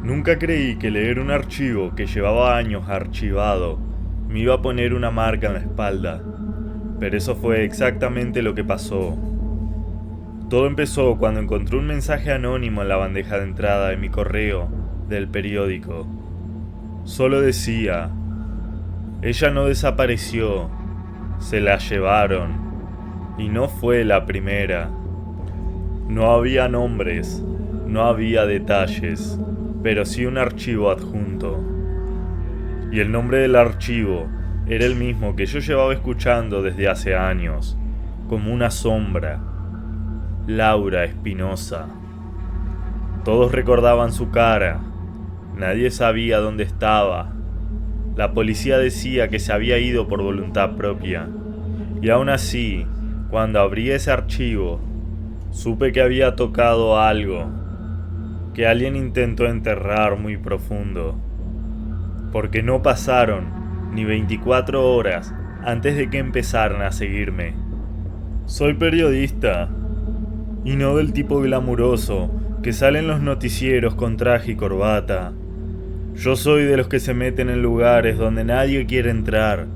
Nunca creí que leer un archivo que llevaba años archivado me iba a poner una marca en la espalda, pero eso fue exactamente lo que pasó. Todo empezó cuando encontré un mensaje anónimo en la bandeja de entrada de mi correo del periódico. Solo decía: ella no desapareció, se la llevaron, y no fue la primera. No había nombres, no había detalles, pero sí un archivo adjunto. Y el nombre del archivo era el mismo que yo llevaba escuchando desde hace años, como una sombra: Laura Espinosa. Todos recordaban su cara, nadie sabía dónde estaba. La policía decía que se había ido por voluntad propia, y aún así, cuando abrí ese archivo, supe que había tocado algo, que alguien intentó enterrar muy profundo, porque no pasaron ni 24 horas antes de que empezaran a seguirme. Soy periodista, y no del tipo glamuroso que sale en los noticieros con traje y corbata. Yo soy de los que se meten en lugares donde nadie quiere entrar,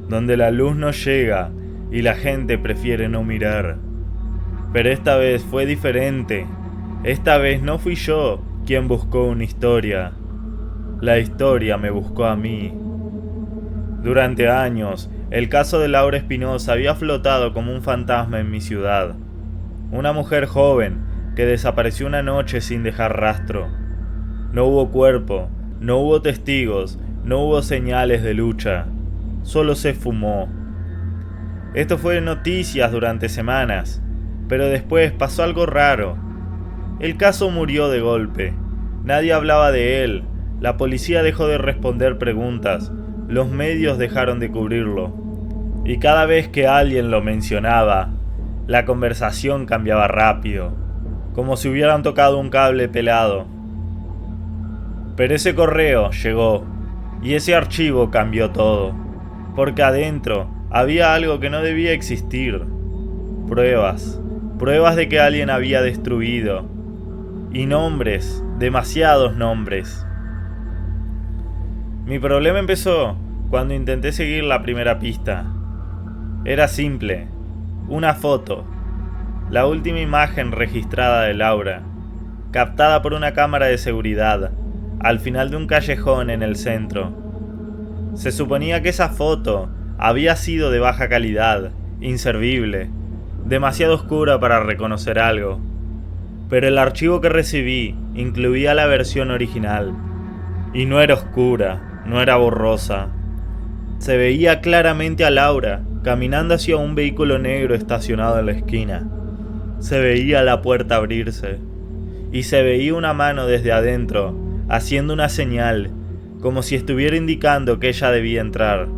donde la luz no llega y la gente prefiere no mirar. Pero esta vez fue diferente. Esta vez no fui yo quien buscó una historia. La historia me buscó a mí. Durante años, el caso de Laura Espinosa había flotado como un fantasma en mi ciudad. Una mujer joven que desapareció una noche sin dejar rastro. No hubo cuerpo, no hubo testigos, no hubo señales de lucha. Solo se fumó. Esto fue noticias durante semanas, pero después pasó algo raro. El caso murió de golpe. Nadie hablaba de él. La policía dejó de responder preguntas. Los medios dejaron de cubrirlo. Y cada vez que alguien lo mencionaba, la conversación cambiaba rápido, como si hubieran tocado un cable pelado. Pero ese correo llegó, y ese archivo cambió todo, porque adentro había algo que no debía existir. Pruebas de que alguien había destruido, y nombres, demasiados nombres. Mi problema empezó cuando intenté seguir la primera pista. Era simple: una foto, la última imagen registrada de Laura, captada por una cámara de seguridad, al final de un callejón en el centro. Se suponía que esa foto había sido de baja calidad, inservible, demasiado oscura para reconocer algo. Pero el archivo que recibí incluía la versión original, y no era oscura, no era borrosa. Se veía claramente a Laura caminando hacia un vehículo negro estacionado en la esquina. Se veía la puerta abrirse, y se veía una mano desde adentro, haciendo una señal, como si estuviera indicando que ella debía entrar.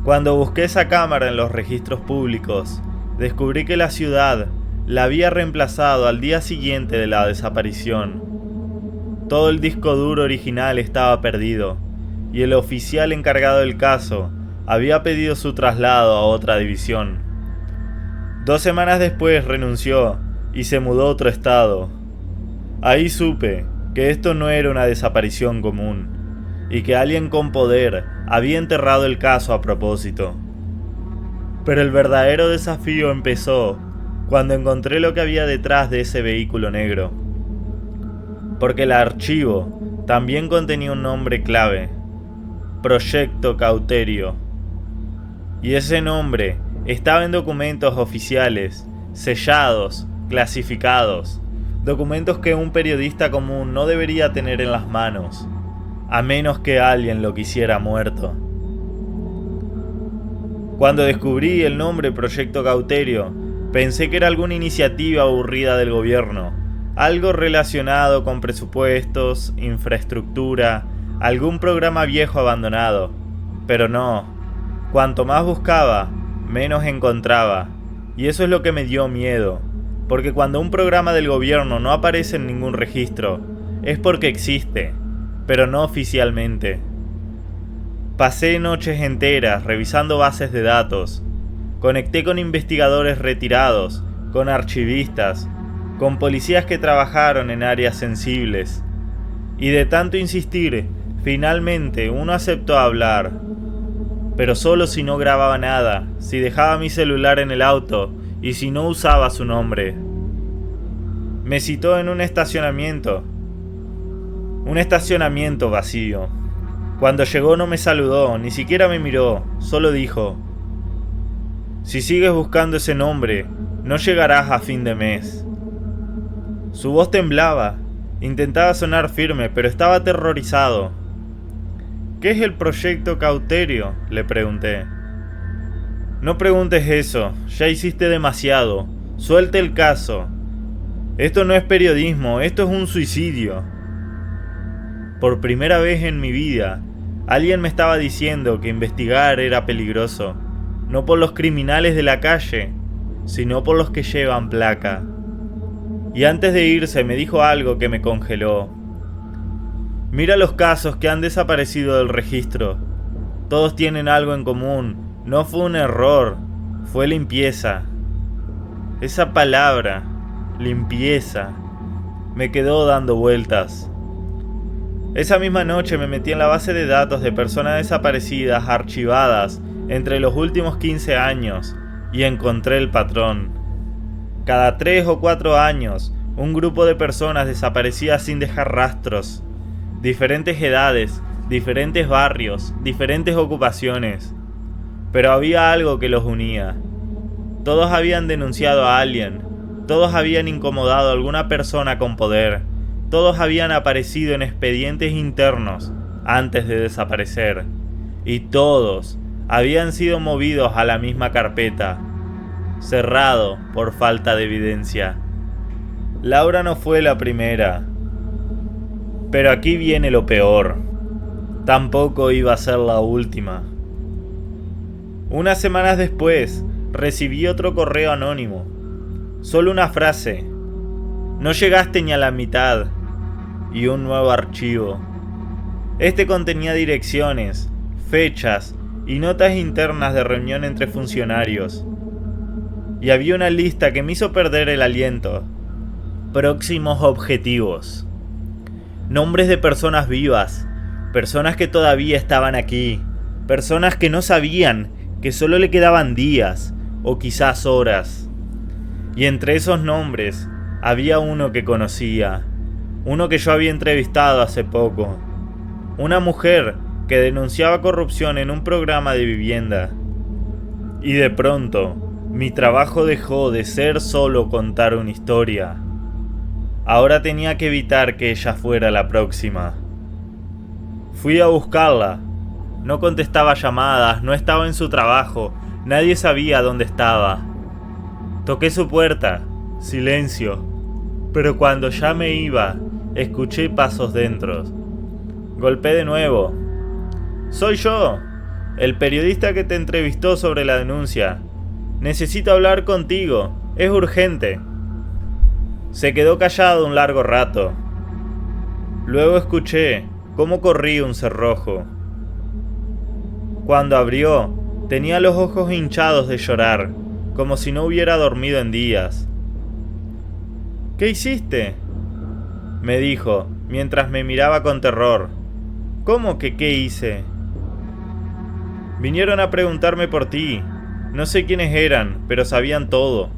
Cuando busqué esa cámara en los registros públicos, descubrí que la ciudad la había reemplazado al día siguiente de la desaparición. Todo el disco duro original estaba perdido, y el oficial encargado del caso había pedido su traslado a otra división. 2 semanas después renunció y se mudó a otro estado. Ahí supe que esto no era una desaparición común, y que alguien con poder había enterrado el caso a propósito. Pero el verdadero desafío empezó cuando encontré lo que había detrás de ese vehículo negro. Porque el archivo también contenía un nombre clave: Proyecto Cauterio. Y ese nombre estaba en documentos oficiales, sellados, clasificados, documentos que un periodista común no debería tener en las manos, a menos que alguien lo quisiera muerto. Cuando descubrí el nombre Proyecto Cauterio, pensé que era alguna iniciativa aburrida del gobierno, algo relacionado con presupuestos, infraestructura, algún programa viejo abandonado. Pero no, cuanto más buscaba, menos encontraba, y eso es lo que me dio miedo, porque cuando un programa del gobierno no aparece en ningún registro, es porque existe, pero no oficialmente. Pasé noches enteras revisando bases de datos, conecté con investigadores retirados, con archivistas, con policías que trabajaron en áreas sensibles, Y de tanto insistir, finalmente uno aceptó hablar. Pero solo si no grababa nada, si dejaba mi celular en el auto y si no usaba su nombre. Me citó en un estacionamiento vacío. Cuando llegó no me saludó, ni siquiera me miró, solo dijo: si sigues buscando ese nombre, no llegarás a fin de mes. Su voz temblaba, intentaba sonar firme, pero estaba aterrorizado. ¿Qué es el proyecto Cauterio?, le pregunté. No preguntes eso, ya hiciste demasiado, suelte el caso. Esto no es periodismo, esto es un suicidio. Por primera vez en mi vida, alguien me estaba diciendo que investigar era peligroso, no por los criminales de la calle, sino por los que llevan placa. Y antes de irse me dijo algo que me congeló. Mira los casos que han desaparecido del registro. Todos tienen algo en común. No fue un error, fue limpieza. Esa palabra, limpieza, me quedó dando vueltas. Esa misma noche me metí en la base de datos de personas desaparecidas archivadas entre los últimos 15 años y encontré el patrón. Cada 3 o 4 años, un grupo de personas desaparecía sin dejar rastros. Diferentes edades, diferentes barrios, diferentes ocupaciones. Pero había algo que los unía. Todos habían denunciado a alguien, todos habían incomodado a alguna persona con poder, todos habían aparecido en expedientes internos antes de desaparecer, y todos habían sido movidos a la misma carpeta, cerrado por falta de evidencia. Laura no fue la primera. Pero aquí viene lo peor. Tampoco iba a ser la última. Unas semanas después, recibí otro correo anónimo. Solo una frase: no llegaste ni a la mitad. Y un nuevo archivo. Este contenía direcciones, fechas y notas internas de reunión entre funcionarios. Y había una lista que me hizo perder el aliento. Próximos objetivos. Nombres de personas vivas, personas que todavía estaban aquí, personas que no sabían que solo le quedaban días o quizás horas. Y entre esos nombres había uno que conocía, uno que yo había entrevistado hace poco, una mujer que denunciaba corrupción en un programa de vivienda. Y de pronto, mi trabajo dejó de ser solo contar una historia. Ahora tenía que evitar que ella fuera la próxima. Fui a buscarla. No contestaba llamadas, no estaba en su trabajo, nadie sabía dónde estaba. Toqué su puerta, silencio, pero cuando ya me iba, escuché pasos dentro. Golpeé de nuevo. Soy yo, el periodista que te entrevistó sobre la denuncia. Necesito hablar contigo, es urgente. Se quedó callado un largo rato. Luego escuché cómo corría un cerrojo. Cuando abrió, tenía los ojos hinchados de llorar, como si no hubiera dormido en días. ¿Qué hiciste?, me dijo, mientras me miraba con terror. ¿Cómo que qué hice? Vinieron a preguntarme por ti. No sé quiénes eran, pero sabían todo.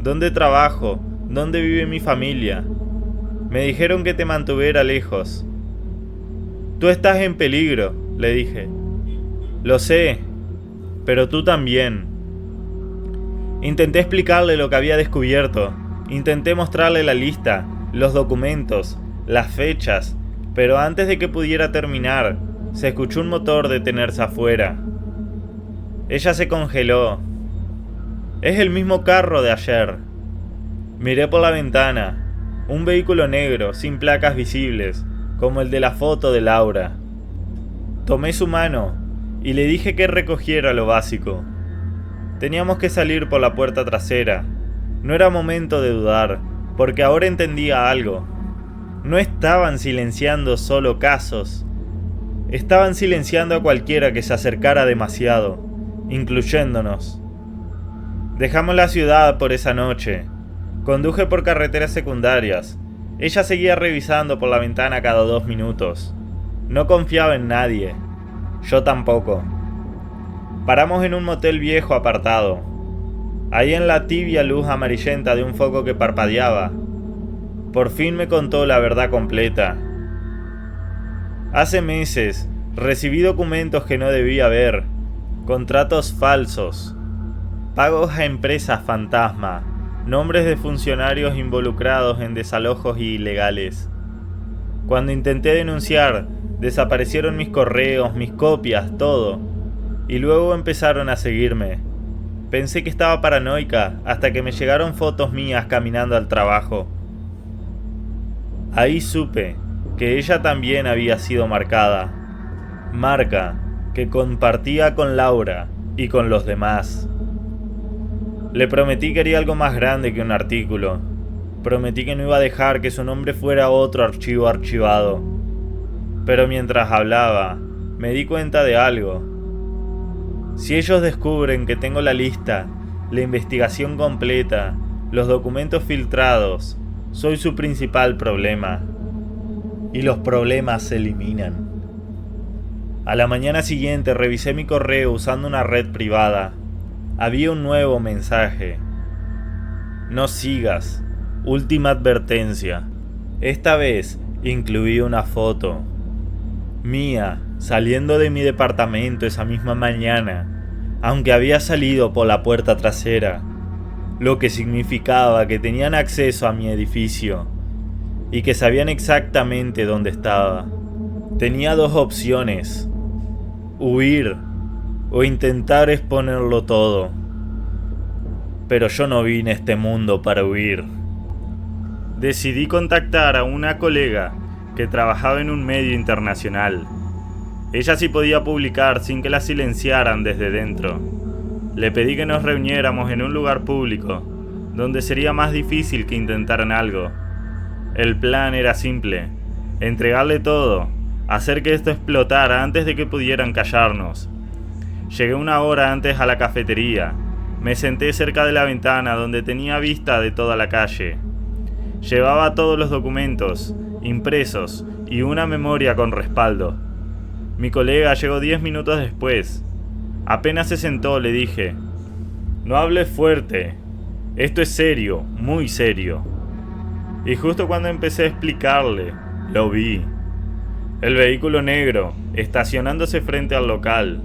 ¿Dónde trabajo? ¿Dónde vive mi familia? Me dijeron que te mantuviera lejos. Tú estás en peligro, le dije. Lo sé, pero tú también. Intenté explicarle lo que había descubierto. Intenté mostrarle la lista, los documentos, las fechas, pero antes de que pudiera terminar, se escuchó un motor detenerse afuera. Ella se congeló. Es el mismo carro de ayer. Miré por la ventana. Un vehículo negro, sin placas visibles, como el de la foto de Laura. Tomé su mano y le dije que recogiera lo básico. Teníamos que salir por la puerta trasera. No era momento de dudar, porque ahora entendía algo. No estaban silenciando solo casos. Estaban silenciando a cualquiera que se acercara demasiado, incluyéndonos. Dejamos la ciudad por esa noche. Conduje por carreteras secundarias. Ella seguía revisando por la ventana cada 2 minutos. No confiaba en nadie. Yo tampoco. Paramos en un motel viejo apartado. Ahí en la tibia luz amarillenta de un foco que parpadeaba. Por fin me contó la verdad completa. Hace meses recibí documentos que no debía ver, contratos falsos, pagos a empresas fantasma, nombres de funcionarios involucrados en desalojos ilegales. Cuando intenté denunciar, desaparecieron mis correos, mis copias, todo, y luego empezaron a seguirme. Pensé que estaba paranoica hasta que me llegaron fotos mías caminando al trabajo. Ahí supe que ella también había sido marcada. Marca que compartía con Laura y con los demás. Le prometí que haría algo más grande que un artículo. Prometí que no iba a dejar que su nombre fuera otro archivo archivado. Pero mientras hablaba, me di cuenta de algo. Si ellos descubren que tengo la lista, la investigación completa, los documentos filtrados, soy su principal problema. Y los problemas se eliminan. A la mañana siguiente revisé mi correo usando una red privada. Había un nuevo mensaje. No sigas. Última advertencia. Esta vez incluí una foto mía saliendo de mi departamento esa misma mañana, aunque había salido por la puerta trasera, lo que significaba que tenían acceso a mi edificio y que sabían exactamente dónde estaba. Tenía 2 opciones: huir o intentar exponerlo todo. Pero yo no vine a este mundo para huir. Decidí contactar a una colega que trabajaba en un medio internacional. Ella sí podía publicar sin que la silenciaran desde dentro. Le pedí que nos reuniéramos en un lugar público, donde sería más difícil que intentaran algo. El plan era simple: entregarle todo, hacer que esto explotara antes de que pudieran callarnos. Llegué 1 hora antes a la cafetería. Me senté cerca de la ventana donde tenía vista de toda la calle. Llevaba todos los documentos impresos y una memoria con respaldo. Mi colega llegó 10 minutos después. Apenas se sentó, le dije: no hables fuerte. Esto es serio, muy serio. Y justo cuando empecé a explicarle, lo vi. El vehículo negro, estacionándose frente al local.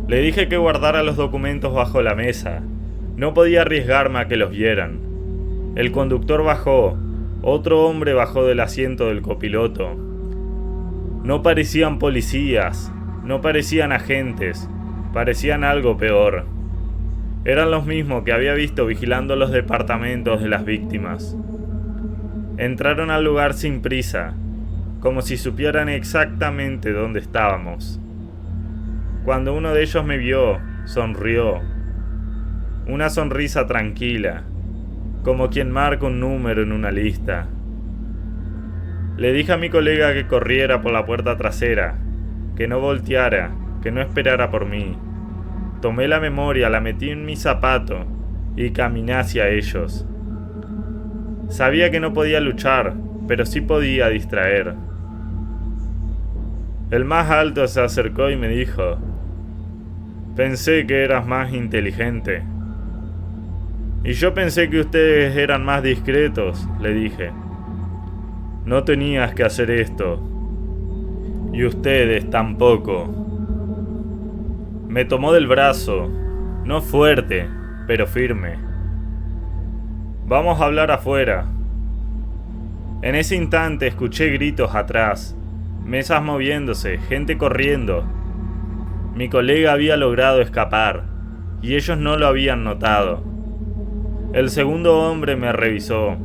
Le dije que guardara los documentos bajo la mesa. No podía arriesgarme a que los vieran. El conductor bajó. Otro hombre bajó del asiento del copiloto. No parecían policías, no parecían agentes, parecían algo peor. Eran los mismos que había visto vigilando los departamentos de las víctimas. Entraron al lugar sin prisa, como si supieran exactamente dónde estábamos. Cuando uno de ellos me vio, sonrió. Una sonrisa tranquila, como quien marca un número en una lista. Le dije a mi colega que corriera por la puerta trasera, que no volteara, que no esperara por mí. Tomé la memoria, la metí en mi zapato y caminé hacia ellos. Sabía que no podía luchar, pero sí podía distraer. El más alto se acercó y me dijo: pensé que eras más inteligente. Y yo pensé que ustedes eran más discretos, le dije. No tenías que hacer esto. Y ustedes tampoco. Me tomó del brazo, no fuerte, pero firme. Vamos a hablar afuera. En ese instante escuché gritos atrás, mesas moviéndose, gente corriendo. Mi colega había logrado escapar, y ellos no lo habían notado. El segundo hombre me revisó.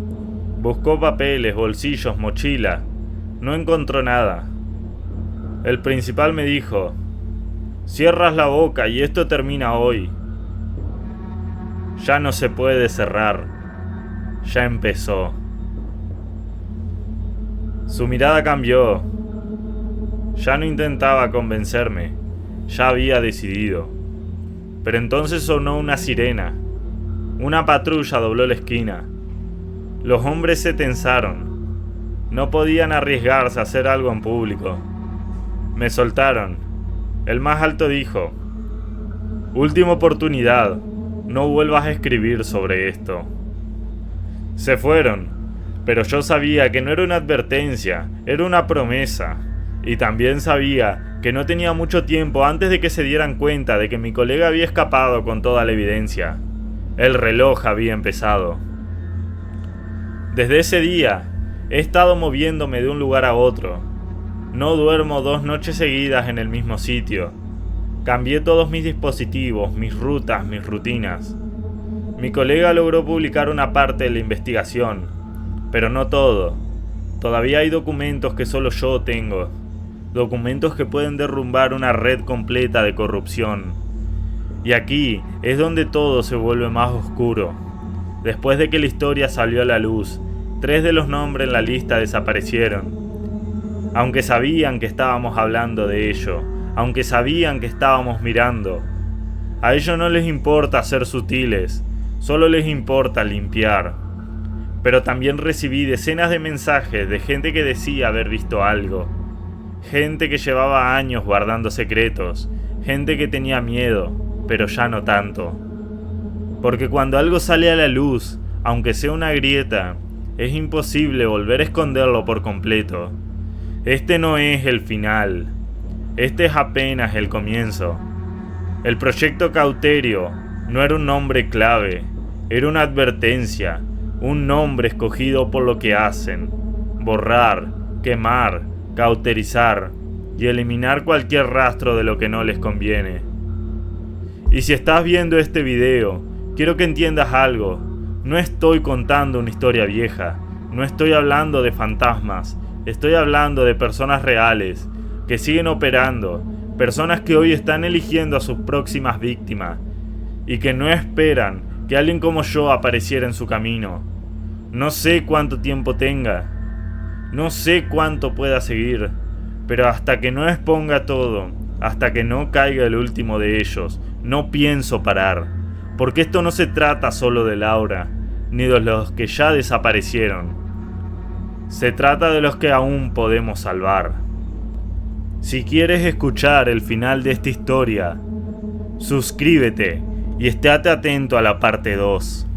Buscó papeles, bolsillos, mochila. No encontró nada. El principal me dijo: cierras la boca y esto termina hoy. Ya no se puede cerrar. Ya empezó. Su mirada cambió. Ya no intentaba convencerme. Ya había decidido. Pero entonces sonó una sirena. Una patrulla dobló la esquina. Los hombres se tensaron. No podían arriesgarse a hacer algo en público. Me soltaron. El más alto dijo: última oportunidad, no vuelvas a escribir sobre esto. Se fueron, pero yo sabía que no era una advertencia, era una promesa. Y también sabía que no tenía mucho tiempo antes de que se dieran cuenta de que mi colega había escapado con toda la evidencia. El reloj había empezado. Desde ese día, he estado moviéndome de un lugar a otro. No duermo 2 noches seguidas en el mismo sitio. Cambié todos mis dispositivos, mis rutas, mis rutinas. Mi colega logró publicar una parte de la investigación, pero no todo. Todavía hay documentos que solo yo tengo. Documentos que pueden derrumbar una red completa de corrupción. Y aquí es donde todo se vuelve más oscuro. Después de que la historia salió a la luz, 3 de los nombres en la lista desaparecieron. Aunque sabían que estábamos hablando de ello, aunque sabían que estábamos mirando, a ellos no les importa ser sutiles, solo les importa limpiar. Pero también recibí decenas de mensajes de gente que decía haber visto algo. Gente que llevaba años guardando secretos, gente que tenía miedo, pero ya no tanto. Porque cuando algo sale a la luz, aunque sea una grieta, es imposible volver a esconderlo por completo. Este no es el final, este es apenas el comienzo. El proyecto Cauterio no era un nombre clave, era una advertencia, un nombre escogido por lo que hacen: borrar, quemar, cauterizar y eliminar cualquier rastro de lo que no les conviene. Y si estás viendo este video, quiero que entiendas algo. No estoy contando una historia vieja, no estoy hablando de fantasmas, estoy hablando de personas reales, que siguen operando, personas que hoy están eligiendo a sus próximas víctimas, y que no esperan que alguien como yo apareciera en su camino. No sé cuánto tiempo tenga, no sé cuánto pueda seguir, pero hasta que no exponga todo, hasta que no caiga el último de ellos, no pienso parar, porque esto no se trata solo de Laura, ni de los que ya desaparecieron. Se trata de los que aún podemos salvar. Si quieres escuchar el final de esta historia, suscríbete y estate atento a la parte 2.